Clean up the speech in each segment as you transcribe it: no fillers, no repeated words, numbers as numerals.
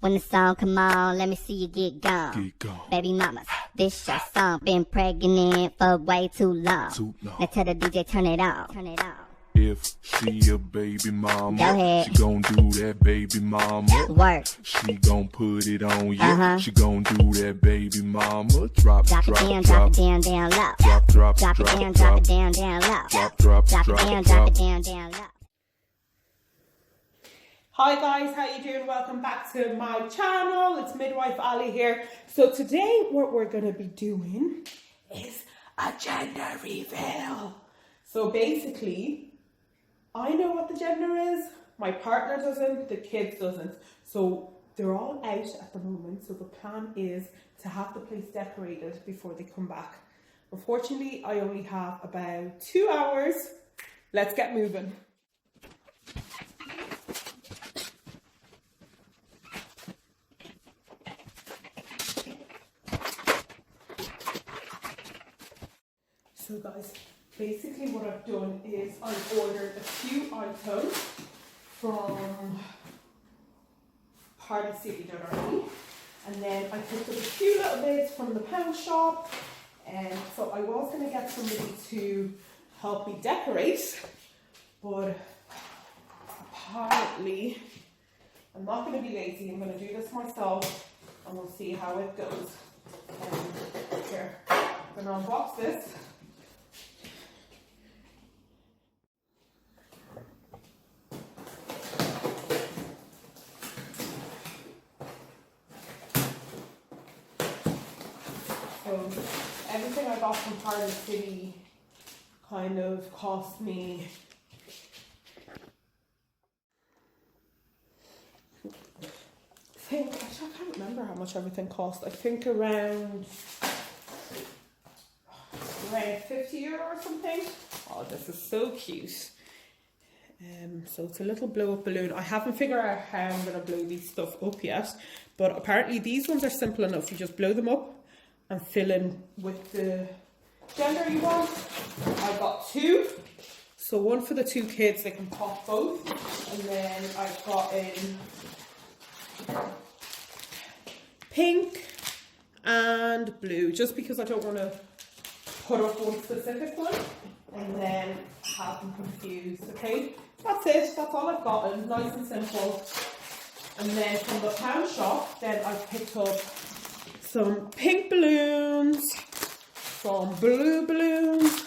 When the song come on, let me see you get gone. Get gone. Baby mamas, this your song. Been pregnant for way too long. Now tell the DJ turn it on. Turn it on. If she a baby mama, Go ahead. she gon' do that baby mama. Work. She gon' put it on you. She gon' do that baby mama. Drop, Drop it down, drop it down, down low. Drop, drop, Drop it down, drop it down, down low. Drop, drop, Drop it down, drop it down, down low. Hi guys, how you doing? Welcome back to my channel. It's Midwife Ali here. So today what we're going to be doing is a gender reveal. So basically, I know what the gender is, my partner doesn't, the kids doesn't. So they're all out at the moment. So the plan is to have the place decorated before they come back. Unfortunately, I only have about 2 hours. Let's get moving. So guys, basically what I've done is I've ordered a few items from Party City, and then I picked up a few little bits from the pound shop, and so I was going to get somebody to help me decorate, but apparently I'm not going to be lazy. I'm going to do this myself and we'll see how it goes. Here, I'm going to unbox this. So everything I got from Party City kind of cost me I can't remember how much everything cost. I think around €50 or something. Oh, this is so cute. So it's a little blow up balloon. I haven't figured out how I'm going to blow these stuff up yet, but apparently these ones are simple enough. You just blow them up and fill in with the gender you want. I got two, so one for the two kids, they can pop both, and then I've got in pink and blue, just because I don't want to put up one specific one and then have them confused. Okay, that's it, that's all I've gotten, nice and simple. And then from the pound shop, then I picked up some pink balloons, some blue balloons,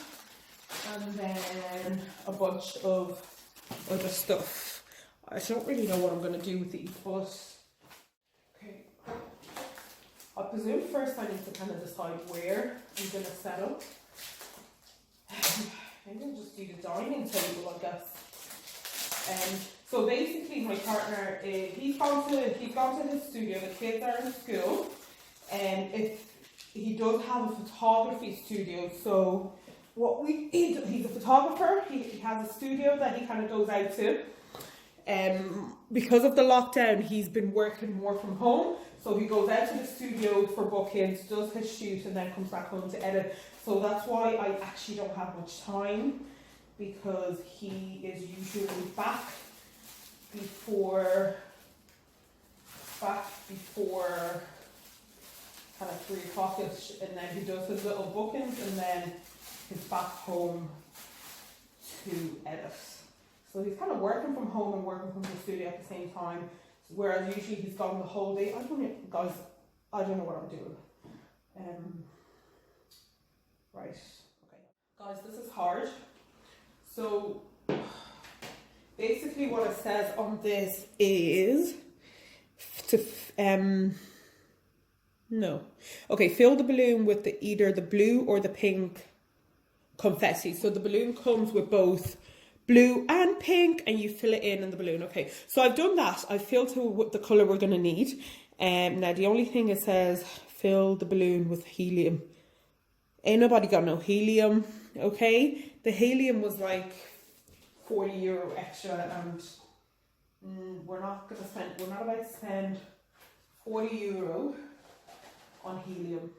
and then a bunch of other stuff. I don't really know what I'm going to do with these, but okay. I presume first I need to kind of decide where I'm going to set up. Maybe I'll just do the dining table, I guess. So basically my partner, he's gone to his studio, the kids are in school. And if he does have a photography studio, so he's a photographer, he has a studio that he kind of goes out to. Because of the lockdown, he's been working more from home, so he goes out to the studio for bookings, does his shoot, and then comes back home to edit. So that's why I actually don't have much time, because he is usually back before kind of 3 o'clock-ish, and then he does his little bookings, and then he's back home to edit. So he's kind of working from home and working from the studio at the same time, whereas usually he's gone the whole day. I don't know what I'm doing. Right, okay. Guys, this is hard. So basically what it says on this is to fill the balloon with either the blue or the pink confetti. So the balloon comes with both blue and pink, and you fill it in the balloon. Okay, so I've done that. I've filled it with the colour we're going to need. Now the only thing it says, fill the balloon with helium. Ain't nobody got no helium, okay? The helium was like €40 extra, and we're not about to spend €40 on helium.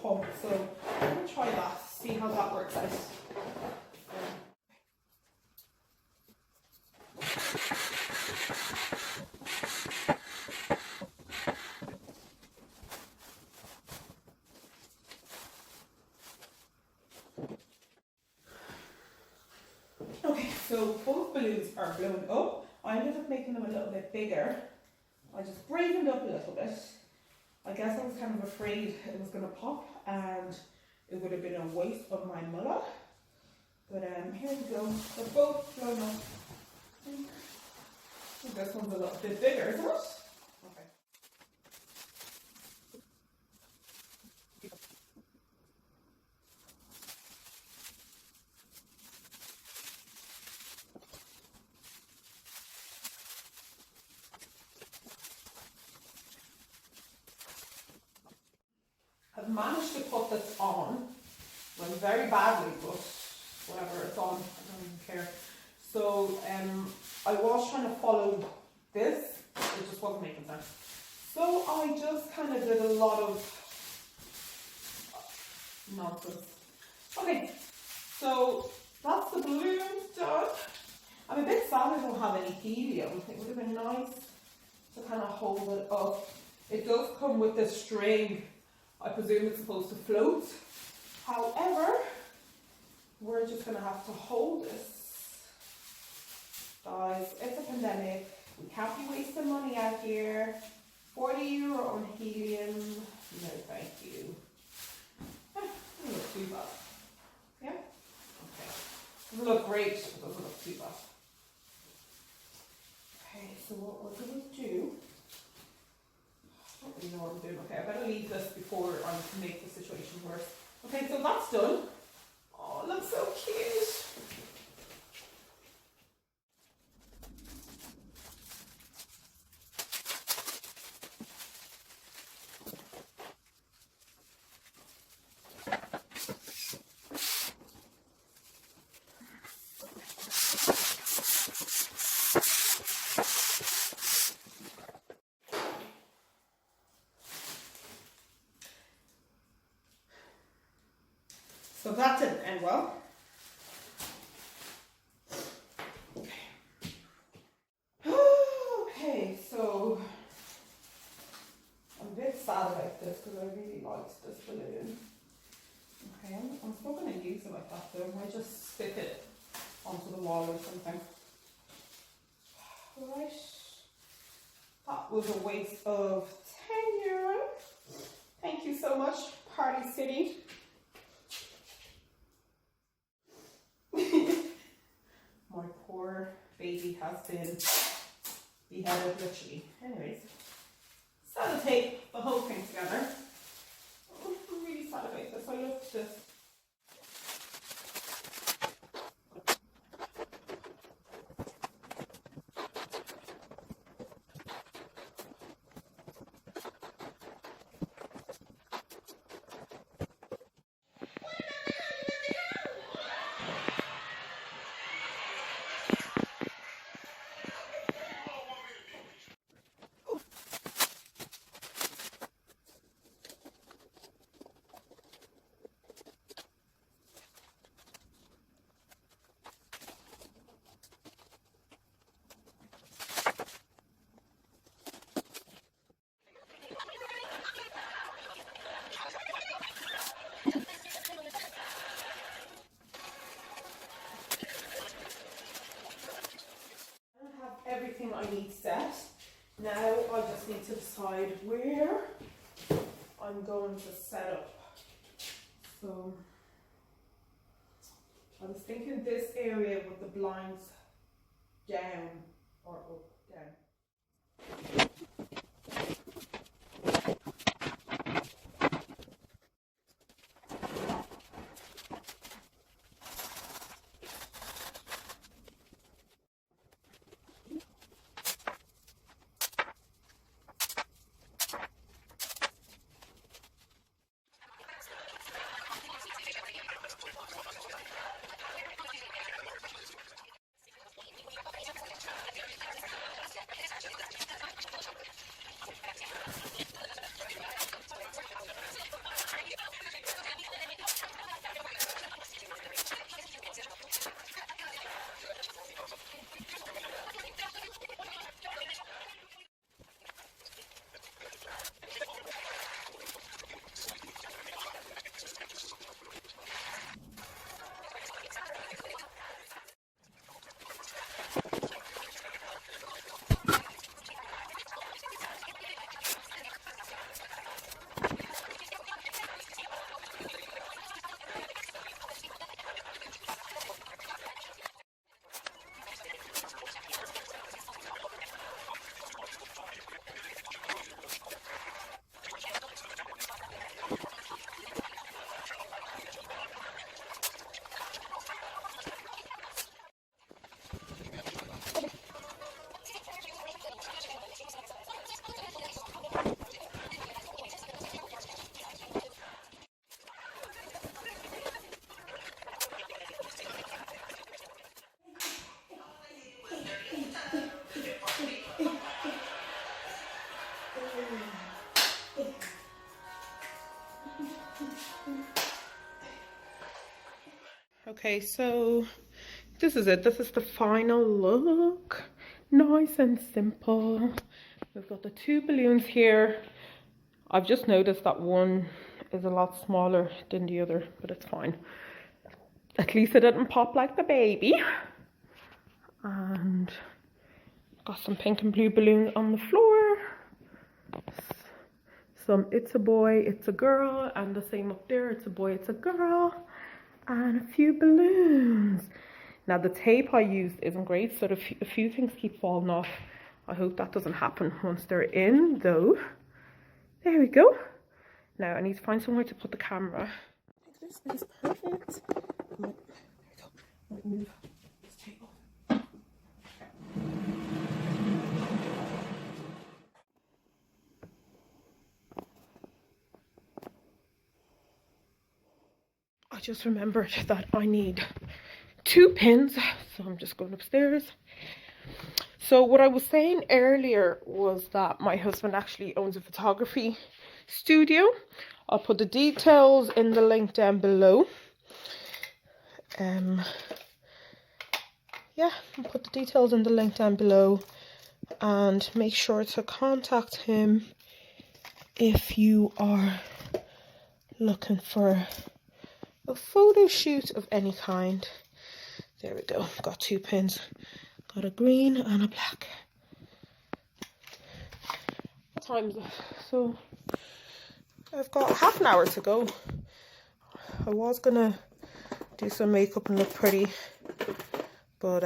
pump. So I'm going to try that, see how that works out. Okay, so both balloons are blown up. I ended up making them a little bit bigger. I just bravened up a little bit. I guess I was kind of afraid it was going to pop and it would have been a waste of my mullah. But here we go. They're both blown up. I think this one's a little bit bigger, isn't it? Okay. I've managed to put this on, well, very badly, but whatever, it's on, I don't even care. So I was trying to follow this, it just wasn't making sense. So I just kind of did a lot of nonsense. Okay, so that's the balloon done. I'm a bit sad I don't have any helium. It would have been nice to kind of hold it up. It does come with this string. I presume it's supposed to float. However, we're just going to have to hold this. Guys, it's a pandemic. We can't be wasting money out here. €40 on helium. No, thank you. Doesn't look too bad. Yeah? Okay. Doesn't look great, but doesn't look too bad. Okay, so what we're going to do, I don't really know what I'm doing. Okay, I better leave this before I make the situation worse. Okay, so that's done. Oh, it looks so cute. So that didn't end well. Okay, so I'm a bit sad about this because I really liked this balloon. Okay, I'm still going to use it like that though. I might just stick it onto the wall or something. Right. That was a waste of €10. Thank you so much, Party City. My poor baby has been beheaded literally. Anyways, sellotape the whole thing together. Oh, I'm really sad about this. I love this. Everything I need set. Now I just need to decide where I'm going to set up. So I was thinking this area with the blinds down or up, down. Okay, so this is it. This is the final look. Nice and simple. We've got the 2 balloons here. I've just noticed that one is a lot smaller than the other, but it's fine. At least it didn't pop like the baby. And got some pink and blue balloons on the floor. Some it's a boy, it's a girl, and the same up there, it's a boy, it's a girl, and a few balloons. Now the tape I used isn't great, so a few things keep falling off. I hope that doesn't happen once they're in though. There we go. Now I need to find somewhere to put the camera. I think this is perfect. There we go. Let me move this table. I just remembered that I need 2 pins, so I'm just going upstairs. So what I was saying earlier was that my husband actually owns a photography studio. I'll put the details in the link down below. Yeah, I'll put the details in the link down below, and make sure to contact him if you are looking for a photo shoot of any kind. There we go. Got 2 pins. Got a green and a black. What time is it? So I've got half an hour to go. I was gonna do some makeup and look pretty, but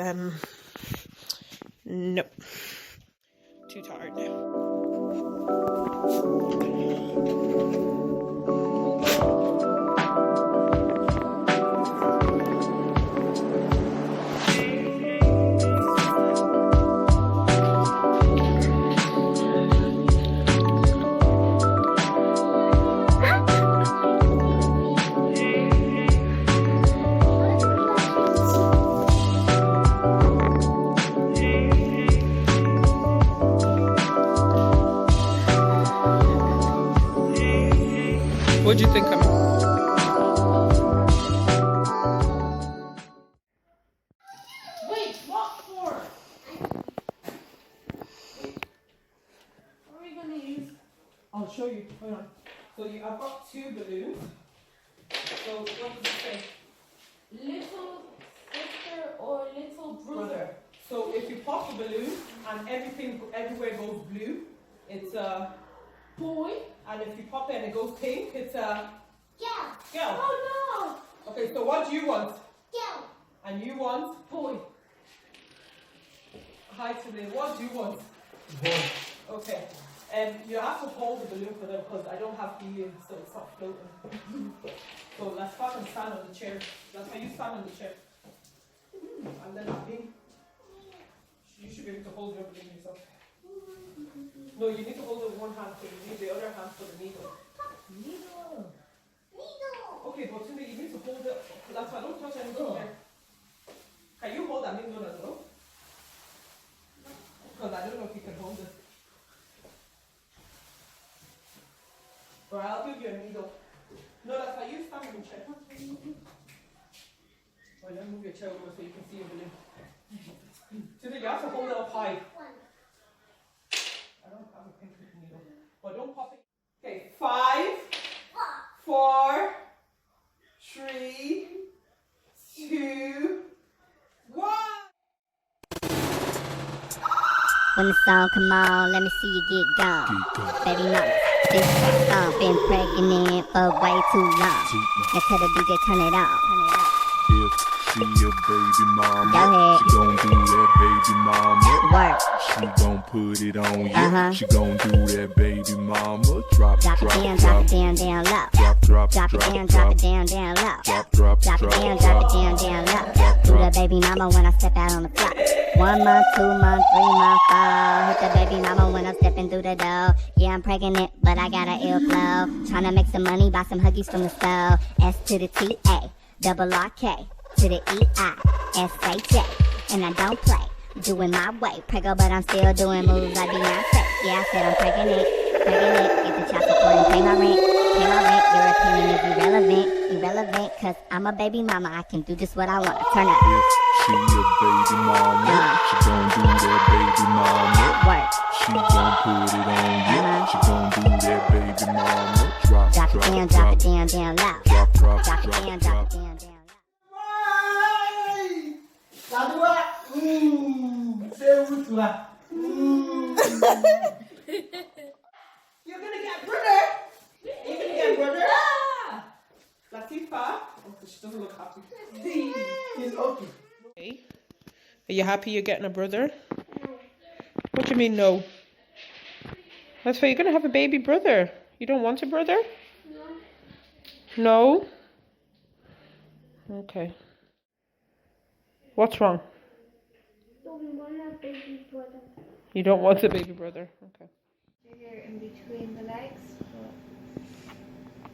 nope. Too tired now. What do you think of me? Wait, what for? What are we gonna use? I'll show you. Hold on. So I've got 2 balloons. So what does it say? Little sister or little brother. So if you pop the balloon and everywhere goes blue, it's a Boy. and if you pop it and it goes pink, it's a girl. Oh Okay, so what do you want? no. Girl. And you want? Boy. Hi today. What do you want? Boy. Okay. You have to hold the balloon for them because I don't have helium, so it's not floating. So let's fucking stand on the chair. That's how you stand on the chair. And then you should be able to hold your balloon yourself. No, you need to hold it with one hand, so you need the other hand for the needle. Needle. Okay, but Tunde, you need to hold it. That's why don't touch anything there. Can you hold that needle as well? Because I don't know if you can hold it. Or I'll give you a needle. No, that's why you stand in the chair. Or then move your chair over so you can see your balloon. Tunde, you have to hold it up high. I don't have a pink needle. But don't pop it. Okay, 5, 4, 3, 2, 1. When the song come on, let me see you get gone. Baby mama, this song been pregnant for way too long. Now tell the DJ turn it on. If she a baby mama, Go ahead. she gon' do that baby mama. Work. She gon' put it on you. She gon' do that baby mama. Drop, Drop it down, drop it down, down low. Drop it down, drop it down, down low. Drop it down, drop it down, down low. Do the baby mama when I step out on the floor. 1 month, 2 months, 3 months, 4. Hit the baby mama when I'm stepping through the door. Yeah, I'm pregnant, but I got an ill flow. Tryna make some money, buy some Huggies from the store. S to the T-A, double R-K, to the E-I-S-H-A. And I don't play, doing my way. Preggo, but I'm still doing moves like Beyonce. Yeah, I said I'm pregnant. Get the child support and pay my rent. pay my rent, your opinion is irrelevant, cause I'm a baby mama, I can do just what I want. Turn up. If she a baby mama, she gon' do that baby mama. Work. She gon' put it on you. She gon' do that baby mama. Drop, Drop it down, drop it down, down low. drop, drop, Drop it drop, down, drop. drop it down, down low. You're gonna get brother. You're gonna get brother. Latifa. Oh, she doesn't look happy. He's okay. Okay. Are you happy you're getting a brother? What do you mean no? That's why you're gonna have a baby brother. You don't want a brother? No. Okay. What's wrong? Don't want a baby brother. You don't want a baby brother. Okay. Here in between the legs, but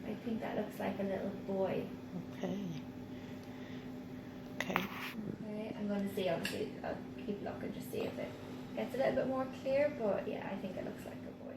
I think that looks like a little boy. Okay. Okay. Okay, I'm going to see, obviously, I'll keep looking to see if it gets a little bit more clear, but yeah, I think it looks like a boy.